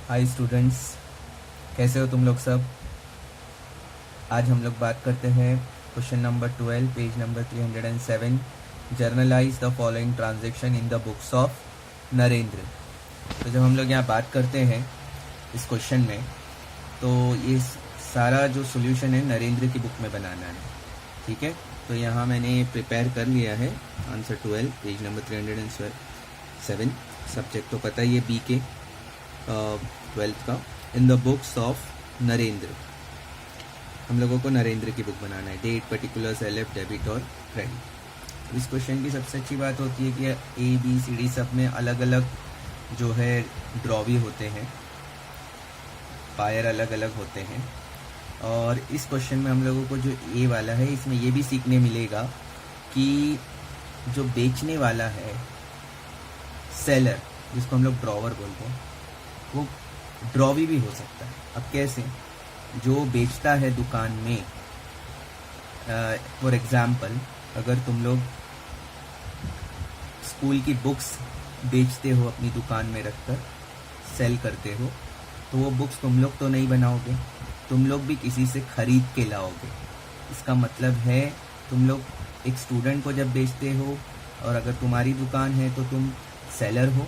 Hi students, कैसे हो तुम लोग सब। आज हम लोग बात करते हैं question number 12 page number 307। Generalized the following transaction in the books of Narendra. तो जब हम लोग यहाँ बात करते हैं इस क्वेश्चन में, तो ये सारा जो सॉल्यूशन है नरेंद्र की बुक में बनाना है। ठीक है, तो यहाँ मैंने प्रिपेयर कर लिया है आंसर 12 पेज नंबर 307। सब्जेक्ट तो पता ही है बी के 12th का। In the books of Narendra, हम लोगों को नरेंद्र की बुक बनाना है। डेट, पर्टिकुलर्स, एलएफ, डेबिट और क्रेडिट। इस क्वेश्चन की सबसे अच्छी बात होती है कि ए बी सी डी सब में अलग अलग जो है ड्रॉवी होते हैं, पायर अलग अलग होते हैं। और इस क्वेश्चन में हम लोगों को जो ए वाला है, इसमें ये भी सीखने मिलेगा कि जो बेचने वाला है सेलर, जिसको हम लोग ड्रॉवर बोलते हैं, वो ड्रॉवी भी हो सकता है। अब कैसे? जो बेचता है दुकान में, फॉर एग्जाम्पल अगर तुम लोग स्कूल की बुक्स बेचते हो, अपनी दुकान में रखकर सेल करते हो, तो वो बुक्स तुम लोग तो नहीं बनाओगे, तुम लोग भी किसी से खरीद के लाओगे। इसका मतलब है तुम लोग एक स्टूडेंट को जब बेचते हो, और अगर तुम्हारी दुकान है तो तुम सेलर हो,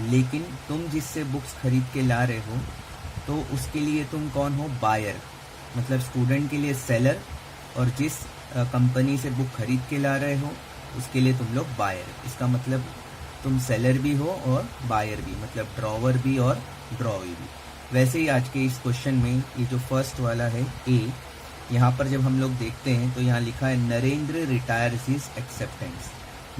लेकिन तुम जिससे बुक्स खरीद के ला रहे हो तो उसके लिए तुम कौन हो? बायर। मतलब स्टूडेंट के लिए सेलर, और जिस कंपनी से बुक खरीद के ला रहे हो उसके लिए तुम लोग बायर। इसका मतलब तुम सेलर भी हो और बायर भी, मतलब ड्रॉवर भी और ड्रॉवी भी। वैसे ही आज के इस क्वेश्चन में ये जो फर्स्ट वाला है ए, यहाँ पर जब हम लोग देखते हैं तो यहाँ लिखा है Narendra retires his acceptance.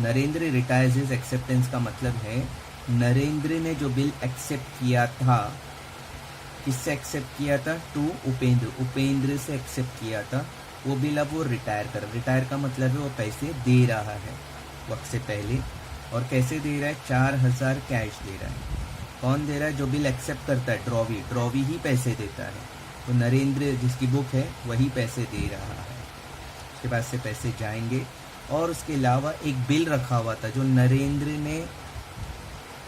Narendra retires his acceptance का मतलब है नरेंद्र ने जो बिल एक्सेप्ट किया था, किससे एक्सेप्ट किया था? टू उपेंद्र, उपेंद्र से एक्सेप्ट किया था वो बिल, अब वो रिटायर कर। रिटायर का मतलब है वो पैसे दे रहा है वक्त से पहले। और कैसे दे रहा है? 4000 कैश दे रहा है। कौन दे रहा है? जो बिल एक्सेप्ट करता है, ड्रॉवी। ड्रॉवी ही पैसे देता है, तो नरेंद्र जिसकी बुक है वही पैसे दे रहा है। उसके पास से पैसे जाएंगे। और उसके अलावा एक बिल रखा हुआ था जो नरेंद्र ने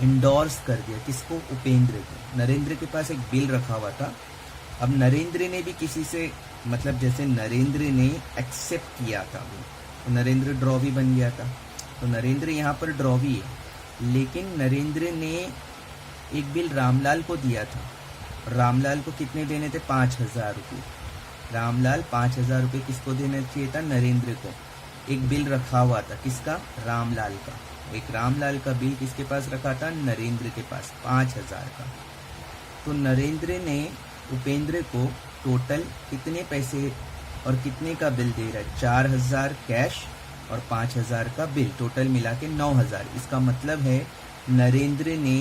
इंडोर्स कर दिया। किसको? उपेंद्र को। नरेंद्र के पास एक बिल रखा हुआ था। अब नरेंद्र ने भी किसी से, मतलब जैसे नरेंद्र ने एक्सेप्ट किया था वो, तो नरेंद्र ड्रॉवी बन गया था। तो नरेंद्र यहाँ पर ड्रॉवी है, लेकिन नरेंद्र ने एक बिल रामलाल को दिया था। रामलाल को कितने देने थे? 5000 रुपये। रामलाल 5000 रुपये किसको देना चाहिए था? नरेंद्र को। एक बिल रखा हुआ था, किसका? रामलाल का। एक रामलाल का बिल किसके पास रखा था? नरेंद्र के पास, 5000 का। तो नरेंद्र ने उपेंद्र को टोटल कितने पैसे और कितने का बिल दे रहा है? 4000 कैश और 5000 का बिल, टोटल मिला के 9000। इसका मतलब है नरेंद्र ने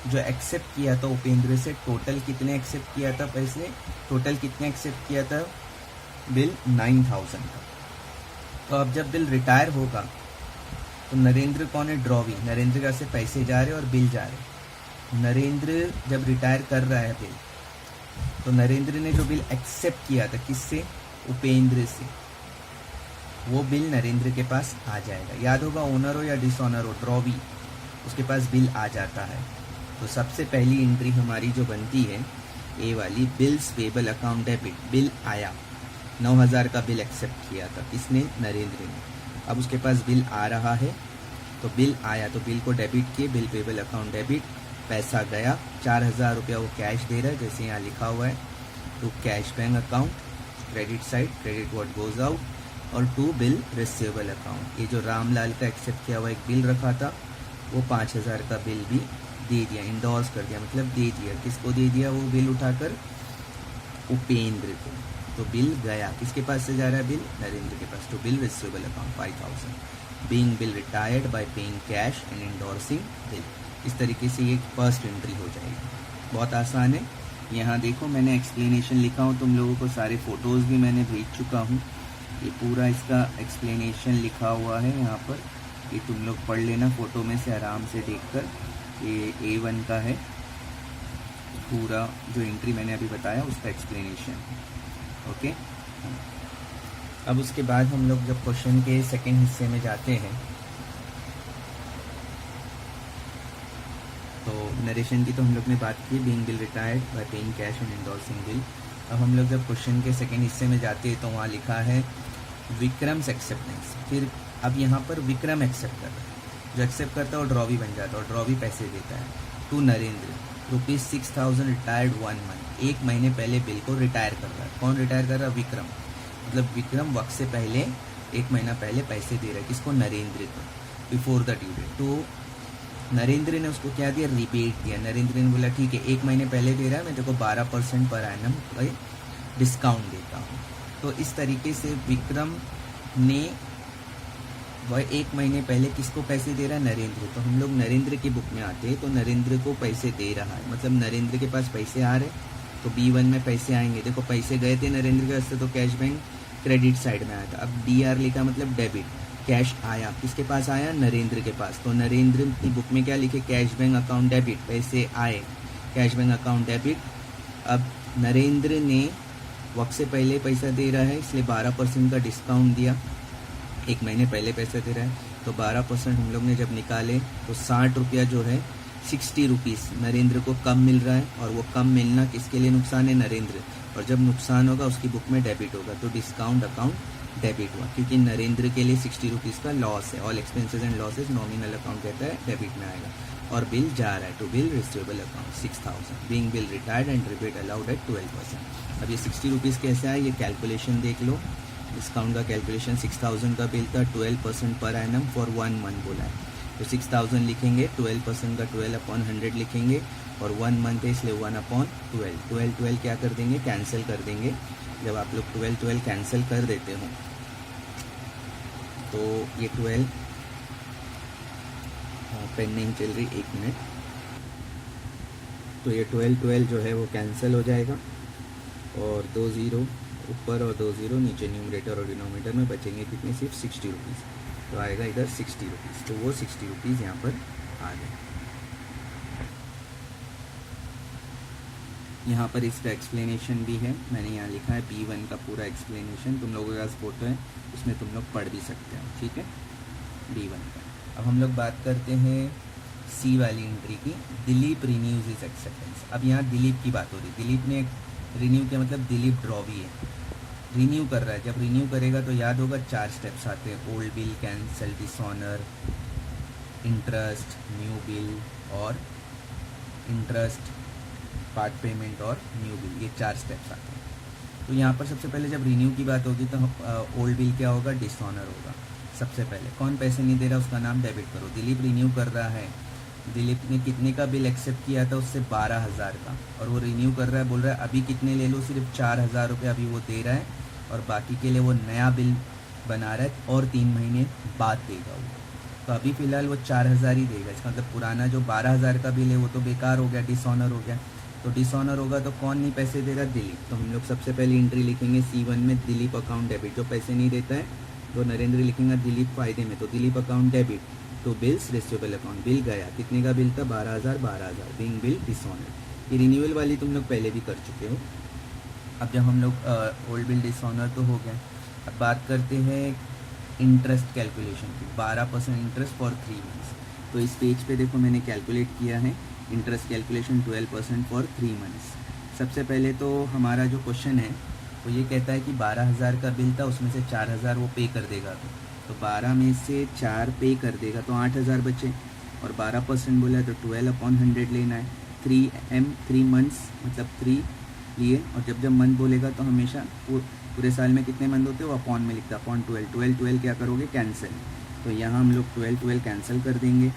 जो एक्सेप्ट किया था उपेंद्र से, टोटल कितने एक्सेप्ट किया था पैसे? टोटल कितने एक्सेप्ट किया था? बिल 9000 का। तो अब जब बिल रिटायर होगा तो नरेंद्र कौन है? ड्रॉवी। नरेंद्र का से पैसे जा रहे और बिल जा रहे। नरेंद्र जब रिटायर कर रहा है बिल, तो नरेंद्र ने जो बिल एक्सेप्ट किया था, किससे? उपेंद्र से, वो बिल नरेंद्र के पास आ जाएगा। याद होगा, ओनर हो या डिसऑनर हो, ड्रॉवी, उसके पास बिल आ जाता है। तो सबसे पहली एंट्री हमारी जो बनती है ए वाली, bills payable account debit. Bill आया, 9000 का बिल एक्सेप्ट किया था, किसने? नरेंद्र ने। अब उसके पास बिल आ रहा है, तो बिल आया तो बिल को डेबिट किए, बिल पेबल अकाउंट डेबिट। पैसा गया, 4000 रुपया वो कैश दे रहा है, जैसे यहाँ लिखा हुआ है to cash bank account, credit side, credit what goes out, और टू बिल रिसीवेबल अकाउंट। ये जो रामलाल का एक्सेप्ट किया हुआ एक बिल रखा था, वो 5000 का बिल भी दे दिया, इंडोर्स कर दिया, मतलब दे दिया। किसको दे दिया वो बिल उठाकर? उपेंद्र को। तो बिल गया, किसके पास से जा रहा है बिल? नरेंद्र के पास। तो bill receivable account 5000, being bill retired bye paying cash and endorsing bill. इस तरीके से ये फर्स्ट एंट्री हो जाएगी। बहुत आसान है। यहाँ देखो, मैंने एक्सप्लेनेशन लिखा हूँ, तुम लोगों को सारे फोटोज़ भी मैंने भेज चुका हूँ। ये पूरा इसका एक्सप्लेनेशन लिखा हुआ है यहाँ पर, ये तुम लोग पढ़ लेना फोटो में से आराम से देखकर। ये A1 का है, पूरा जो एंट्री मैंने अभी बताया उसका एक्सप्लेनेशन। ओके, अब उसके बाद हम लोग जब क्वेश्चन के सेकंड हिस्से में जाते हैं, तो नरेशन की तो हम लोग ने बात की, being bill retired bye paying cash and endorsing bill. अब हम लोग जब क्वेश्चन के सेकंड हिस्से में जाते हैं तो वहाँ लिखा है विक्रम्स एक्सेप्टेंस। फिर अब यहाँ पर विक्रम एक्सेप्ट कर रहा है, जो एक्सेप्ट करता है वो ड्रॉ भी बन जाता है और ड्रॉ भी पैसे देता है। टू नरेंद्र ₹6,000 रिटायर्ड 1 मंथ, 1 महीने पहले बिल को रिटायर कर रहा है। कौन रिटायर कर रहा है? विक्रम। मतलब विक्रम वक्त से पहले 1 महीना पहले पैसे दे रहा है। किसको? नरेंद्र को, बिफोर द ड्यू डेट। तो नरेंद्र ने उसको क्या दिया? रिबेट दिया। नरेंद्र ने बोला ठीक है 1 महीने पहले दे रहा है, मैं तेरे को 12% पर एनम डिस्काउंट देता हूँ। तो इस तरीके से विक्रम ने वह 1 महीने पहले किसको पैसे दे रहा है? नरेंद्र। तो हम लोग नरेंद्र की बुक में आते हैं तो नरेंद्र को पैसे दे रहा है, मतलब नरेंद्र के पास पैसे आ रहे, तो B1 में पैसे आएंगे। देखो पैसे गए थे नरेंद्र के वास्ते तो कैश बैंक क्रेडिट साइड में आया था। अब DR लिखा मतलब डेबिट, कैश आया किसके पास? आया नरेंद्र के पास। तो नरेंद्र की बुक में क्या लिखे? कैश बैंक अकाउंट डेबिट, पैसे आए, कैश बैंक अकाउंट डेबिट। अब नरेंद्र ने वक्त से पहले पैसा दे रहा है इसलिए 12% का डिस्काउंट दिया, 1 महीने पहले पैसा दे रहा है तो 12% हम लोग ने जब निकाले तो 60 रुपया जो है 60 रुपीज़ नरेंद्र को कम मिल रहा है। और वो कम मिलना किसके लिए नुकसान है? नरेंद्र। और जब नुकसान होगा उसकी बुक में डेबिट होगा, तो डिस्काउंट अकाउंट डेबिट हुआ, क्योंकि नरेंद्र के लिए 60 रुपीज़ का लॉस है। All expenses and losses nominal account कहता है डेबिट में आएगा। और बिल जा रहा है to bill receivable account 6000, being bill retired and rebate allowed at 12%। अब ये 60 रुपीज़ कैसे आए? ये कैलकुलेशन देख लो। डिस्काउंट का कैलकुलेशन 6000 का बिल था, 12% पर एनम फॉर 1 मंथ बोला है, तो 6000 लिखेंगे, 12% का 12/100 लिखेंगे, और 1 मंथ है इसलिए 1/12। 12 क्या कर देंगे? कैंसिल कर देंगे। जब आप लोग 12 कैंसिल कर देते हो तो ये 12 पेन नहीं चल रही, 1 मिनट। तो ये 12 जो है वो कैंसिल हो जाएगा और 2 0 ऊपर और 2 0 नीचे, न्यूमरेटर और डिनोमिनेटर में बचेंगे कितने? सिर्फ 60 रुपीज़। तो आएगा इधर 60 रुपीज़, तो वो 60 रुपीज़ यहाँ पर आ गए। यहाँ पर इसका एक्सप्लेनेशन भी है, मैंने यहाँ लिखा है B1 का पूरा एक्सप्लेनेशन, तुम लोगों के पास फोटो है उसमें तुम लोग पढ़ भी सकते हो, ठीक है, B1 का। अब हम लोग बात करते हैं C वाली एंट्री की, दिलीप रिन्यूज इज एक्सेप्टेंस। अब यहाँ दिलीप की बात हो रही है। दिलीप ने रिन्यू किया, मतलब दिलीप ड्रॉवी है, रिन्यू कर रहा है। जब रिन्यू करेगा तो याद होगा 4 स्टेप्स आते हैं, old bill, cancel, dishonour, interest, new bill और इंटरेस्ट, पार्ट पेमेंट और न्यू बिल, ये 4 स्टेप्स आते हैं। तो यहाँ पर सबसे पहले जब रिन्यू की बात होगी तो ओल्ड बिल क्या होगा? डिसऑनर होगा। सबसे पहले कौन पैसे नहीं दे रहा उसका नाम डेबिट करो। दिलीप रिन्यू कर रहा है, दिलीप ने कितने का बिल एक्सेप्ट किया था? उससे 12,000 का, और वो रिन्यू कर रहा है, बोल रहा है अभी कितने ले लो? सिर्फ 4,000 रुपये अभी वो दे रहा है, और बाकी के लिए वो नया बिल बना रहा है और 3 महीने बाद देगा वो। तो अभी फ़िलहाल वो 4,000 ही देगा। इसका मतलब पुराना जो 12,000 का बिल है वो तो बेकार हो गया, डिसऑनर हो गया। तो डिसऑनर होगा तो कौन नहीं पैसे दे रहा? दिलीप। तो हम लोग सबसे पहले एंट्री लिखेंगे C1 में, दिलीप अकाउंट डेबिट, जो पैसे नहीं देता है तो नरेंद्र लिखेंगे दिलीप फायदे में, तो दिलीप अकाउंट डेबिट तो बिल्स रिसीवेबल अकाउंट, बिल गया, कितने का बिल था? 12,000, बीइंग बिल डिसऑनर। ये रिन्यूअल वाली तुम लोग पहले भी कर चुके हो। अब जब हम लोग ओल्ड बिल डिसऑनर तो हो गया, अब बात करते हैं इंटरेस्ट कैलकुलेशन की। 12% इंटरेस्ट फॉर 3 मंथ्स। तो इस पेज पे देखो मैंने कैलकुलेट किया है इंटरेस्ट कैलकुलेशन 12% फॉर 3 मंथ्स। सबसे पहले तो हमारा जो क्वेश्चन है वो ये कहता है कि 12,000 का बिल था, उसमें से 4,000 वो पे कर देगा, तो 12 में से 4 पे कर देगा तो 8,000 बचे, और 12% बोला है तो 12/100 लेना है। 3 मंथ्स मतलब 3 लिए, और जब जब मंथ बोलेगा तो हमेशा पूरे साल में कितने मंथ होते हैं वो अपॉन में लिखता है, अपॉन 12 क्या करोगे? कैंसिल। तो यहाँ हम लोग 12 कैंसिल कर देंगे,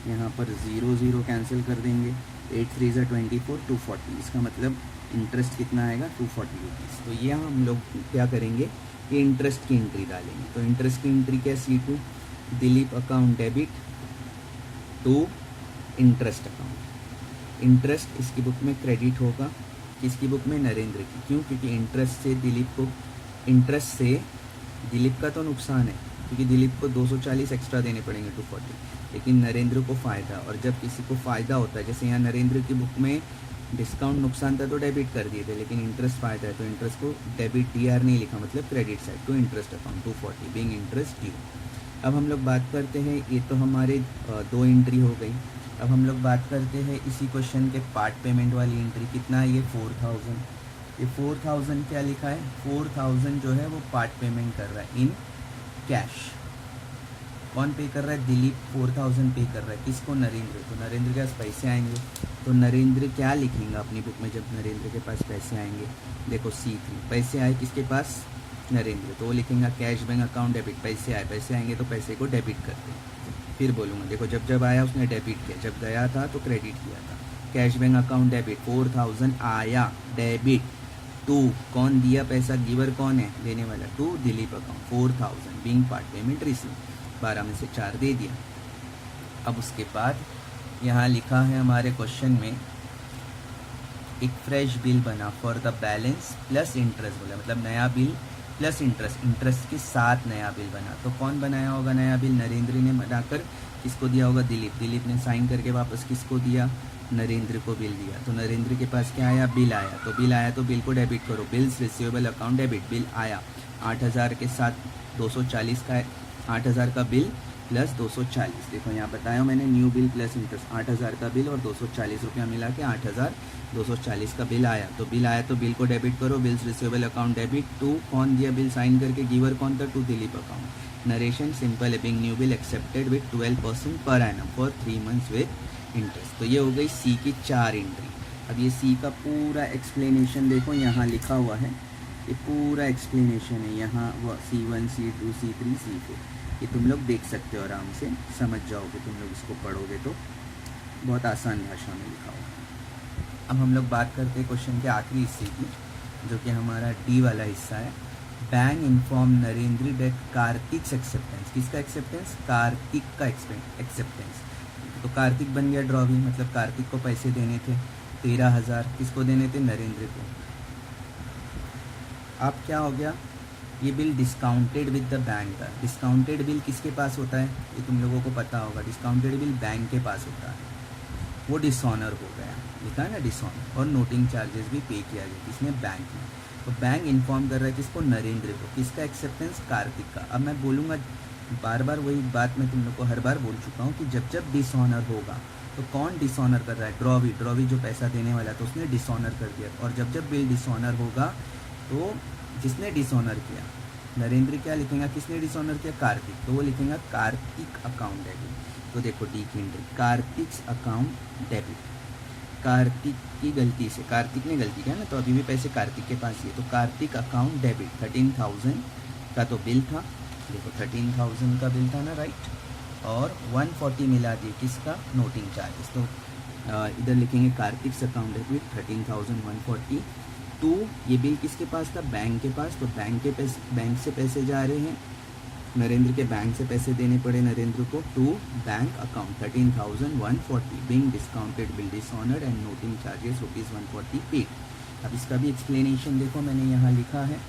यहाँ पर 0 0 कैंसिल कर देंगे, 8 3 = 24, 240। इसका मतलब इंटरेस्ट कितना आएगा? 240 रुपीज़। तो ये हम लोग क्या करेंगे कि इंटरेस्ट की एंट्री डालेंगे। तो इंटरेस्ट की एंट्री क्या? C2 Dilip account debit to interest account. Interest इसकी बुक में क्रेडिट होगा, किसकी बुक में? नरेंद्र की। क्यों? क्योंकि इंटरेस्ट से दिलीप का तो नुकसान है, क्योंकि दिलीप को 240 एक्स्ट्रा देने पड़ेंगे 240, लेकिन नरेंद्र को फ़ायदा। और जब किसी को फ़ायदा होता है, जैसे यहाँ नरेंद्र की बुक में डिस्काउंट नुकसान था तो डेबिट कर दिए थे, लेकिन इंटरेस्ट फ़ायदा है तो इंटरेस्ट को डेबिट DR नहीं लिखा, मतलब credit side to interest account 240 being interest due. अब हम लोग बात करते हैं, ये तो हमारे 2 एंट्री हो गई। अब हम लोग बात करते हैं इसी क्वेश्चन के पार्ट पेमेंट वाली एंट्री। कितना है ये 4000। ये 4000 क्या लिखा है, 4000 जो है वो पार्ट पेमेंट कर रहा है इन कैश। कौन पे कर रहा है, दिलीप 4000 पे कर रहा है। किसको, नरेंद्र। तो नरेंद्र के पास पैसे आएंगे तो नरेंद्र क्या लिखेंगे अपनी बुक में जब नरेंद्र के पास पैसे आएंगे, देखो C3 पैसे आए किसके पास, नरेंद्र, तो वो लिखेंगे कैश बैंक अकाउंट डेबिट। पैसे आए, पैसे आएंगे तो पैसे को डेबिट करते हैं। फिर बोलूँगा देखो जब जब आया उसने डेबिट किया, जब गया था तो क्रेडिट किया था। कैश बैंक अकाउंट डेबिट 4000 आया डेबिट टू, कौन दिया पैसा, गिवर कौन है, देने वाला, to Dilip account 4000 being part payment receive, 12 में से 4 दे दिया। अब उसके बाद यहाँ लिखा है हमारे क्वेश्चन में एक फ्रेश बिल बना for the balance plus interest बोला, मतलब नया बिल प्लस इंटरेस्ट, इंटरेस्ट के साथ नया बिल बना। तो कौन बनाया होगा नया बिल, नरेंद्र ने बनाकर किसको दिया होगा, दिलीप। दिलीप ने साइन करके वापस किसको दिया, नरेंद्र को बिल दिया। तो नरेंद्र के पास क्या आया, बिल आया। तो बिल आया तो बिल को डेबिट करो, bills receivable account debit, bill आया 8000 के साथ 240 का है, 8000 का बिल प्लस 240। देखो यहाँ बताया मैंने न्यू बिल प्लस इंटरेस्ट, 8000 का बिल और 240 रुपया मिला के 8240 का बिल आया। तो बिल आया तो बिल को डेबिट करो, bills receivable account debit to, कौन दिया बिल साइन करके, गिवर कौन था, to Dilip account. Narration simple है, being new bill accepted with 12% per annum for 3 months with interest. तो ये हो गई सी की 4 एंट्री। अब ये सी का पूरा एक्सप्लेनेशन देखो यहाँ लिखा हुआ है, ये पूरा एक्सप्लेनेशन है यहाँ, वो C1 C2 C3 C4, ये तुम लोग देख सकते हो, आराम से समझ जाओगे तुम लोग इसको पढ़ोगे तो, बहुत आसान भाषा में लिखा हुआ है। अब हम लोग बात करते हैं क्वेश्चन के आखिरी हिस्से की, जो कि हमारा डी वाला हिस्सा है। Bank inform Narendra date Kartik acceptance, किसका एक्सेप्टेंस, कार्तिक का एक्सेप्टेंस। तो कार्तिक बन गया ड्रॉवी, मतलब कार्तिक को पैसे देने थे 13000, किसको देने थे, नरेंद्र को। अब क्या हो गया, ये bill discounted with the bank का। डिस्काउंटेड बिल किसके पास होता है, ये तुम लोगों को पता होगा, डिस्काउंटेड बिल बैंक के पास होता है, वो डिसऑनर हो गया, लिखा है ना डिसऑनर, और नोटिंग चार्जेस भी पे किया गया किसने, बैंक में। तो बैंक इन्फॉर्म कर रहा है किसको, नरेंद्र को। किसका एक्सेप्टेंस, कार्तिक का। अब मैं बोलूँगा बार बार वही बात मैं तुम लोग को हर बार बोल चुका हूँ कि जब जब डिसऑनर होगा तो कौन डिसऑनर कर रहा है, ड्रॉवी। ड्रॉवी जो पैसा देने वाला तो उसने डिसऑनर कर दिया। और जब जब बिल डिसऑनर होगा तो जिसने डिसऑनर किया, नरेंद्र क्या लिखेगा, किसने डिसऑनर किया, कार्तिक, तो वो लिखेगा कार्तिक अकाउंट डेबिट। तो देखो डी की entry, Kartik account debit, Kartik की गलती से, कार्तिक ने गलती किया ना, तो अभी भी पैसे कार्तिक के पास ही है। तो कार्तिक अकाउंट डेबिट 13000 का तो बिल था, देखो 13000 का बिल था ना, राइट, और 140 मिला दिए किसका, नोटिंग चार्जेस। तो इधर लिखेंगे कार्तिक अकाउंट डेबिट 13140 टू, ये बिल किसके पास था, बैंक के पास। तो बैंक से पैसे जा रहे हैं, नरेंद्र के बैंक से पैसे देने पड़े नरेंद्र को, to bank account 13140 being discounted bill dishonoured and noting charges ₹140 paid. अब इसका भी एक्सप्लेनेशन देखो मैंने यहाँ लिखा है,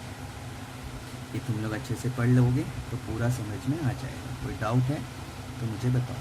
ये तुम लोग अच्छे से पढ़ लोगे तो पूरा समझ में आ जाएगा। कोई डाउट है तो मुझे बताओ।